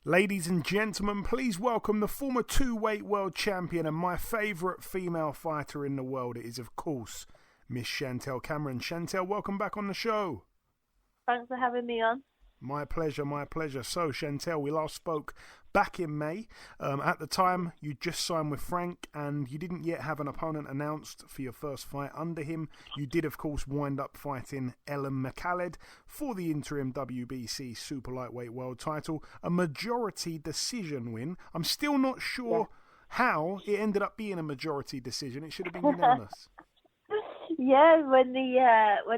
Ladies and gentlemen, please welcome the former two-weight world champion and my favourite female fighter in the world. It is, of course, Miss Chantelle Cameron. Chantelle, welcome back on the show. Thanks for having me on. My pleasure, my pleasure. So, Chantelle, we last spoke back in May. At the time, you just signed with Frank and you didn't yet have an opponent announced for your first fight under him. You did, of course, wind up fighting Ellen McCalled for the interim WBC super lightweight world title. A majority decision win. I'm still not sure how it ended up being a majority decision. It should have been unanimous. Yeah, when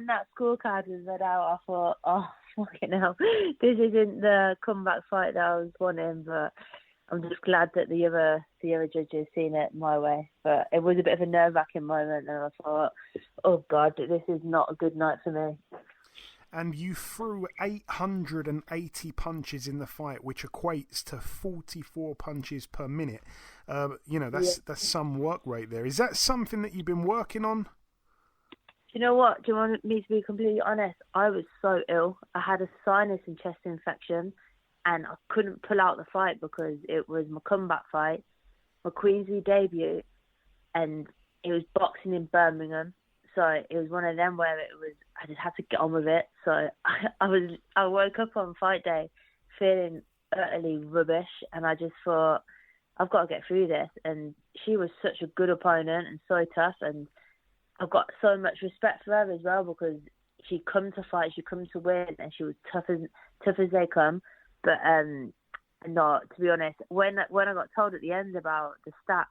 that scorecard was read out, I thought, oh, fucking hell, this isn't the comeback fight that I was wanting, but I'm just glad that the other judges seen it my way. But it was a bit of a nerve-wracking moment, and I thought, oh, God, this is not a good night for me. And you threw 880 punches in the fight, which equates to 44 punches per minute. That's some work rate there. Is that something that you've been working on? You know what? Do you want me to be completely honest? I was so ill. I had a sinus and chest infection, and I couldn't pull out the fight because it was my comeback fight, my Queensley debut, and it was boxing in Birmingham. So it was one of them where I just had to get on with it. So I woke up on fight day feeling utterly rubbish, and I just thought, I've got to get through this. And she was such a good opponent and so tough, and I've got so much respect for her as well because she come to fight, she come to win, and she was tough as they come. But no, to be honest, when I got told at the end about the stats,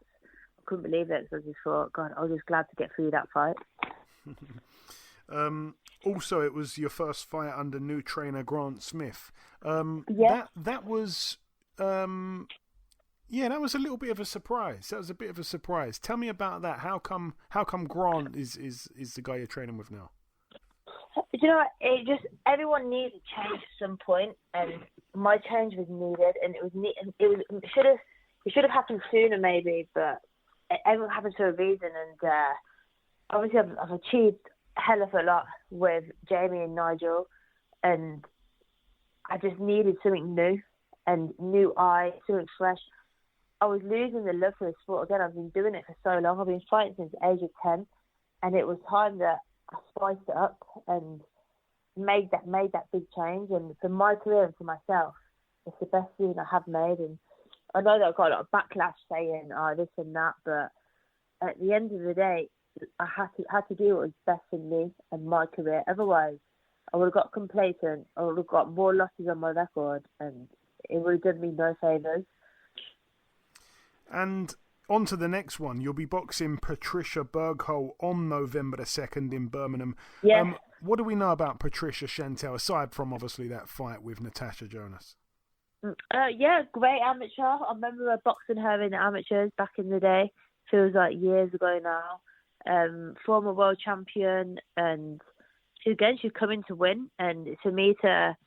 I couldn't believe it. So I just thought, God, I was just glad to get through that fight. Also, it was your first fight under new trainer Grant Smith. That was. Yeah, that was a little bit of a surprise. Tell me about that. How come Grant is the guy you're training with now? You know, everyone needs a change at some point, and my change was needed, and it should have happened sooner maybe, but everything happens for a reason, and obviously I've achieved a hell of a lot with Jamie and Nigel, and I just needed something new and new eyes, something fresh. I was losing the love for the sport again. I've been doing it for so long. I've been fighting since the age of 10, and it was time that I spiced it up and made that big change. And for my career and for myself, it's the best thing I have made. And I know that I got a lot of backlash saying this and that, but at the end of the day, I had to do what was best for me and my career. Otherwise, I would have got complacent. I would have got more losses on my record, and it would have done me no favours. And on to the next one. You'll be boxing Patricia Berghult on November the 2nd in Birmingham. Yeah. What do we know about Patricia, Chantelle, aside from obviously that fight with Natasha Jonas? Great amateur. I remember boxing her in the amateurs back in the day. Feels like years ago now. Former world champion, and she's coming to win. And for me to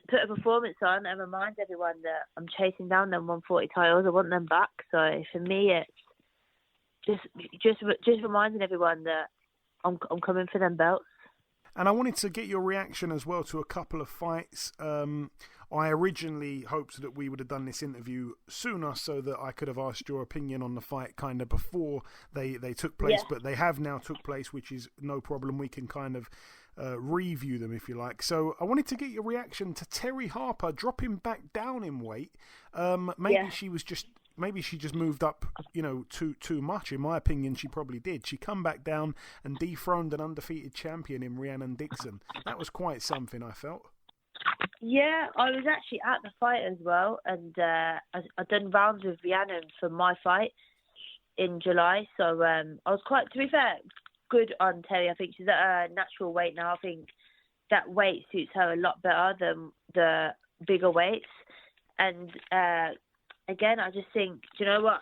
put a performance on and remind everyone that I'm chasing down them 140 titles. I want them back. So for me, it's just reminding everyone that I'm coming for them belts. And I wanted to get your reaction as well to a couple of fights. I originally hoped that we would have done this interview sooner so that I could have asked your opinion on the fight kind of before they took place, but they have now took place, which is no problem. We can kind of review them if you like. So I wanted to get your reaction to Terry Harper dropping back down in weight. Maybe she just moved up, too much. In my opinion, she probably did. She come back down and dethroned an undefeated champion in Rhiannon Dixon. That was quite something, I felt. Yeah, I was actually at the fight as well, and I done rounds with Rhiannon for my fight in July. So I was quite, to be fair, good on Terry. I think she's at a natural weight now. I think that weight suits her a lot better than the bigger weights. And again, I just think, do you know what?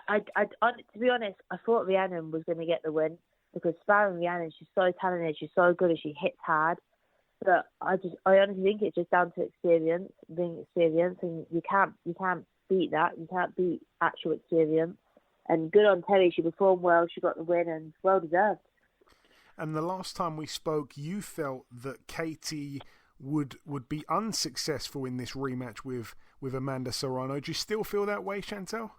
I to be honest, I thought Rhiannon was going to get the win because sparring Rhiannon, she's so talented, she's so good, and she hits hard. But I honestly think it's just down to being experienced, and you can't beat that. You can't beat actual experience. And good on Terry, she performed well, she got the win, and well deserved. And the last time we spoke, you felt that Katie would be unsuccessful in this rematch with Amanda Serrano. Do you still feel that way, Chantelle?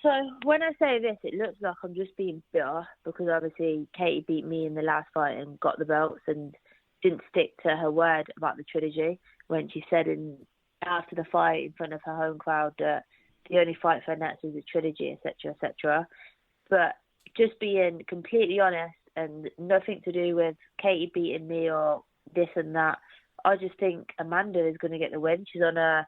So when I say this, it looks like I'm just being bitter because obviously Katie beat me in the last fight and got the belts and didn't stick to her word about the trilogy when she said after the fight in front of her home crowd that the only fight for her next is a trilogy, etc., etc. But just being completely honest and nothing to do with Katie beating me or this and that, I just think Amanda is going to get the win. She's on a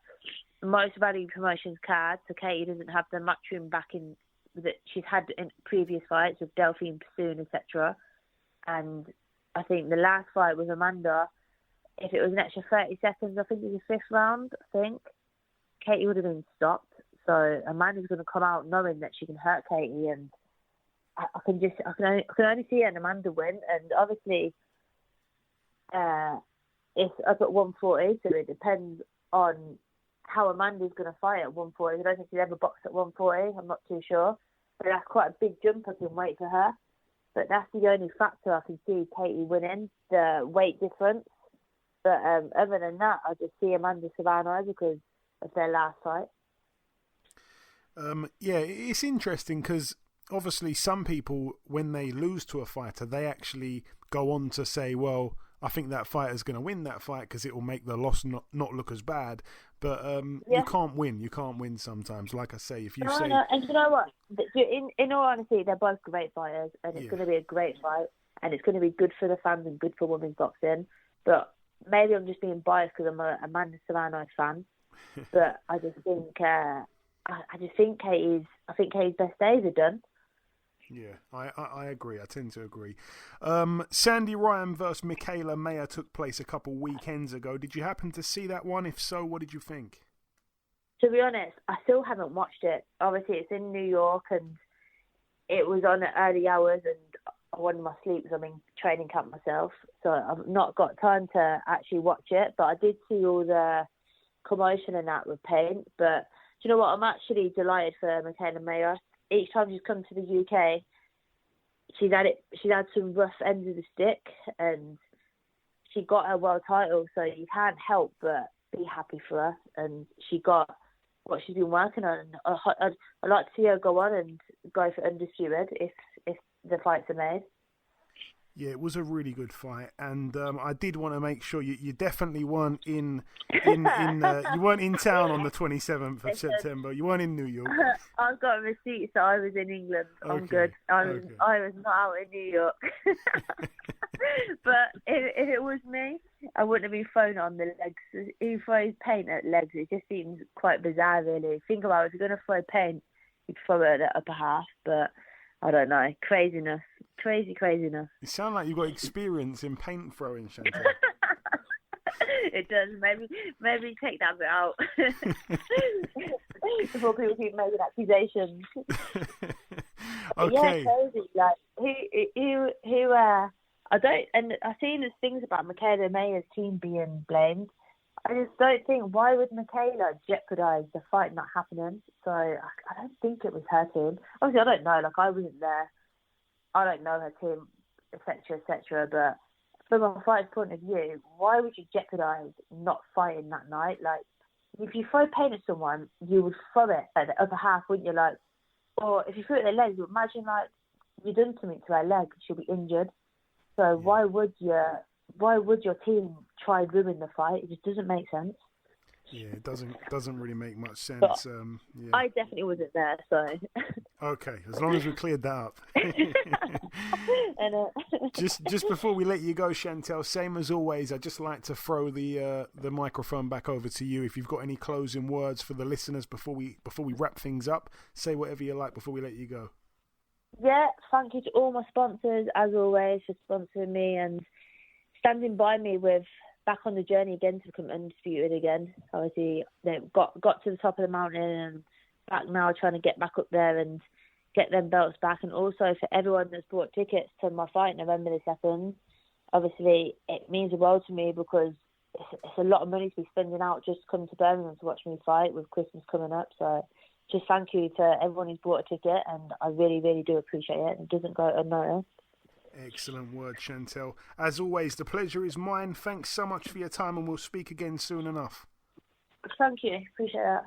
most valued promotions card, so Katie doesn't have the matchroom backing that she's had in previous fights with Delphine Pursoon, etc. And I think the last fight with Amanda, if it was an extra 30 seconds, I think it was the 5th round, Katie would have been stopped. So Amanda's going to come out knowing that she can hurt Katie, and I can only see an Amanda win. And obviously, it's up at 140, so it depends on how Amanda's going to fight at 140. I don't think she's ever boxed at 140. I'm not too sure. But that's quite a big jump up in weight for her. But that's the only factor I can see Katie winning, the weight difference. But other than that, I just see Amanda Serrano because of their last fight. Yeah, it's interesting because obviously some people, when they lose to a fighter, they actually go on to say, well, I think that fighter's going to win that fight because it will make the loss not look as bad. But you can't win. You can't win sometimes. Like I say, if you say... No. And you know what? In all honesty, they're both great fighters, and it's going to be a great fight, and it's going to be good for the fans and good for women's boxing. But maybe I'm just being biased because I'm a Amanda Serrano fan. But I just think Katie's best days are done. Yeah, I agree. I tend to agree. Sandy Ryan versus Michaela Mayer took place a couple weekends ago. Did you happen to see that one? If so, what did you think? To be honest, I still haven't watched it. Obviously, it's in New York and it was on at early hours and I wanted my sleep because I'm in training camp myself. So I've not got time to actually watch it. But I did see all the commotion and that with Pain. But do you know what? I'm actually delighted for Michaela Mayer. Each time she's come to the UK, she's had some rough ends of the stick, and she got her world title. So you can't help but be happy for her. And she got what she's been working on. I'd like to see her go on and go for undisputed if the fights are made. Yeah, it was a really good fight, and I did want to make sure you definitely weren't you weren't in town on the 27th of September. You weren't in New York. I've got a receipt, so I was in England. Okay. I'm good. I was not out in New York. But if it was me, I wouldn't have been thrown on the legs. He throws paint at legs. It just seems quite bizarre, really. Think about it. If you're going to throw paint, you'd throw it at the upper half, but I don't know. Craziness. Craziness. You sound like you've got experience in paint throwing, Chantelle. It does. Maybe take that bit out before people keep making accusations. Okay. Yeah, crazy. Like who I don't, and I've seen there's things about Michaela Mayer's team being blamed. I just don't think, why would Michaela jeopardise the fight not happening? So I don't think it was her team. Obviously, I don't know. Like, I wasn't there. I don't know her team, etc., etc. But from a fighter's point of view, why would you jeopardise not fighting that night? Like, if you throw paint at someone, you would throw it at the upper half, wouldn't you? Like, or if you threw it at their legs, imagine like you done something to her leg, she'll be injured. So why would your team try and ruin the fight? It just doesn't make sense. Yeah, it doesn't really make much sense. Yeah. I definitely wasn't there, so. Okay, as long as we cleared that up. Just before we let you go, Chantelle, same as always, I'd just like to throw the microphone back over to you. If you've got any closing words for the listeners before we wrap things up, say whatever you like before we let you go. Yeah, thank you to all my sponsors, as always, for sponsoring me and standing by me with back on the journey again to become undisputed again. Obviously, got to the top of the mountain and back now trying to get back up there and get them belts back. And also for everyone that's bought tickets to my fight November the 2nd, obviously it means the world to me because it's a lot of money to be spending out just to come to Birmingham to watch me fight with Christmas coming up. So just thank you to everyone who's bought a ticket, and I really, really do appreciate it. It doesn't go unnoticed. Excellent word, Chantelle. As always, the pleasure is mine. Thanks so much for your time, and we'll speak again soon enough. Thank you. Appreciate that.